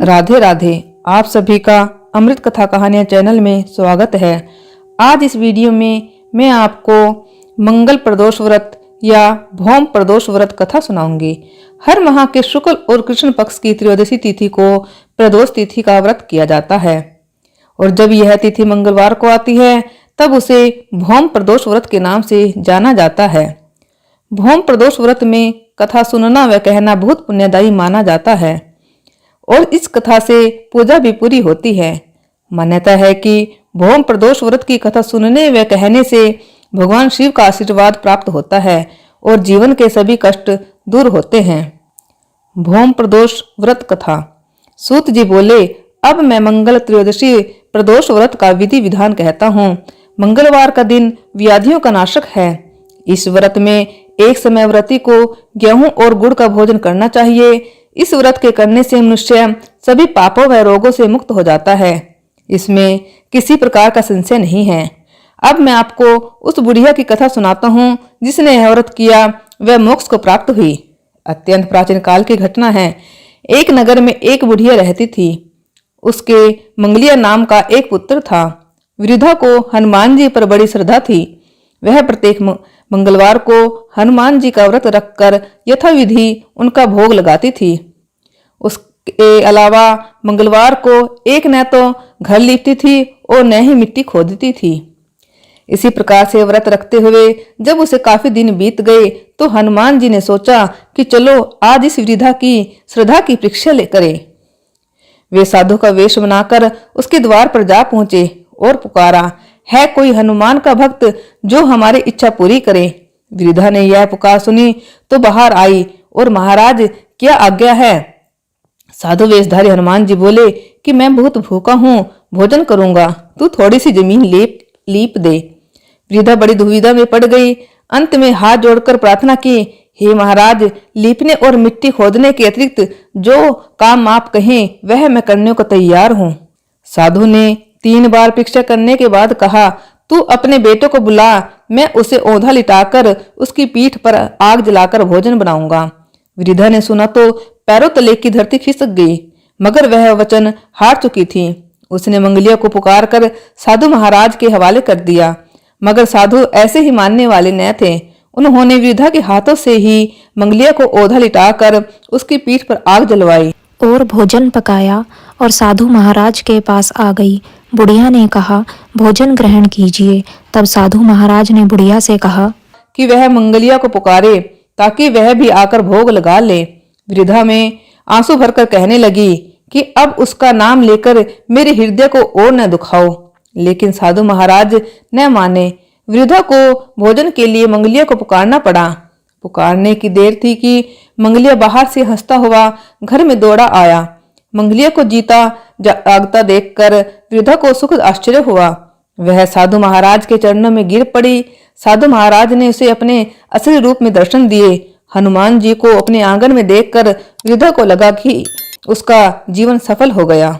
राधे राधे। आप सभी का अमृत कथा कहानियां चैनल में स्वागत है। आज इस वीडियो में मैं आपको मंगल प्रदोष व्रत या भौम प्रदोष व्रत कथा सुनाऊंगी। हर माह के शुक्ल और कृष्ण पक्ष की त्रयोदशी तिथि को प्रदोष तिथि का व्रत किया जाता है और जब यह तिथि मंगलवार को आती है तब उसे भौम प्रदोष व्रत के नाम से जाना जाता है। भौम प्रदोष व्रत में कथा सुनना व कहना बहुत पुण्यदायी माना जाता है और इस कथा से पूजा भी पूरी होती है। मान्यता है कि भौम प्रदोष व्रत की कथा सुनने व कहने से भगवान शिव का आशीर्वाद प्राप्त होता है और जीवन के सभी कष्ट दूर होते हैं। भौम प्रदोष व्रत कथा। सूत जी बोले, अब मैं मंगल त्रयोदशी प्रदोष व्रत का विधि विधान कहता हूँ। मंगलवार का दिन व्याधियों का नाशक है। इस व्रत में एक समय व्रती को गेहूं और गुड़ का भोजन करना चाहिए। इस व्रत के करने से मनुष्य सभी पापों व रोगों से मुक्त हो जाता है। इसमें किसी प्रकार का संशय नहीं है। अब मैं आपको उस बुढ़िया की कथा सुनाता हूँ जिसने यह व्रत किया वह मोक्ष को प्राप्त हुई। अत्यंत प्राचीन काल की घटना है। एक नगर में एक बुढ़िया रहती थी। उसके मंगलिया नाम का एक पुत्र था। वृद्धा को हनुमान जी पर बड़ी श्रद्धा थी। वह प्रत्येक मंगलवार को हनुमान जी का व्रत रखकर यथाविधि उनका भोग लगाती थी। उसके अलावा मंगलवार को एक न तो घर लीपती थी और न ही मिट्टी खोदती थी। इसी प्रकार से व्रत रखते हुए जब उसे काफी दिन बीत गए तो हनुमान जी ने सोचा कि चलो आज इस वृद्धा की श्रद्धा की परीक्षा करें। वे साधु का वेश बनाकर उसके द्वार पर जा पहुंचे और पुकारा, है कोई हनुमान का भक्त जो हमारी इच्छा पूरी करे। वृद्धा ने यह पुकार सुनी तो बाहर आई और महाराज क्या आज्ञा है। साधु वेशधारी हनुमान जी बोले कि मैं बहुत भूखा हूँ, भोजन करूंगा, तू थोड़ी सी जमीन लीप दे। वृद्धा बड़ी दुविधा में पड़ गई। अंत में हाथ जोड़कर प्रार्थना की, हे महाराज, लीपने और मिट्टी खोदने के अतिरिक्त जो काम आप कहें वह मैं करने को तैयार हूँ। साधु ने 3 बार परीक्षा करने के बाद कहा, तू अपने बेटे को बुला, मैं उसे औंधा लिटाकर उसकी पीठ पर आग जलाकर भोजन बनाऊंगा। वृद्धा ने सुना तो पैरों तले की धरती खिसक गई, मगर वह वचन हार चुकी थी। उसने मंगलिया को पुकार कर साधु महाराज के हवाले कर दिया, मगर साधु ऐसे ही मानने वाले न थे। उन्होंने वृद्धा के हाथों से ही मंगलिया को औंधा लिटाकर उसकी पीठ पर आग जलवाई और भोजन पकाया और साधु महाराज के पास आ गई। बुढ़िया ने कहा, भोजन ग्रहण कीजिए। तब साधु महाराज ने बुढ़िया से कहा कि वह मंगलिया को पुकारे ताकि वह भी आकर भोग लगा ले। वृद्धा में आंसू भरकर कहने लगी कि अब उसका नाम लेकर मेरे हृदय को और न दुखाओ। लेकिन साधु महाराज न माने। वृद्धा को भोजन के लिए मंगलिया को पुकारना पड़ा। पुकारने की देर थी कि मंगलिया बाहर से हंसता हुआ घर में दौड़ा आया। मंगलिया को जीता जागता देखकर वृद्धा को सुखद आश्चर्य हुआ। वह साधु महाराज के चरणों में गिर पड़ी। साधु महाराज ने उसे अपने असली रूप में दर्शन दिए। हनुमान जी को अपने आंगन में देखकर वृद्धा को लगा कि उसका जीवन सफल हो गया।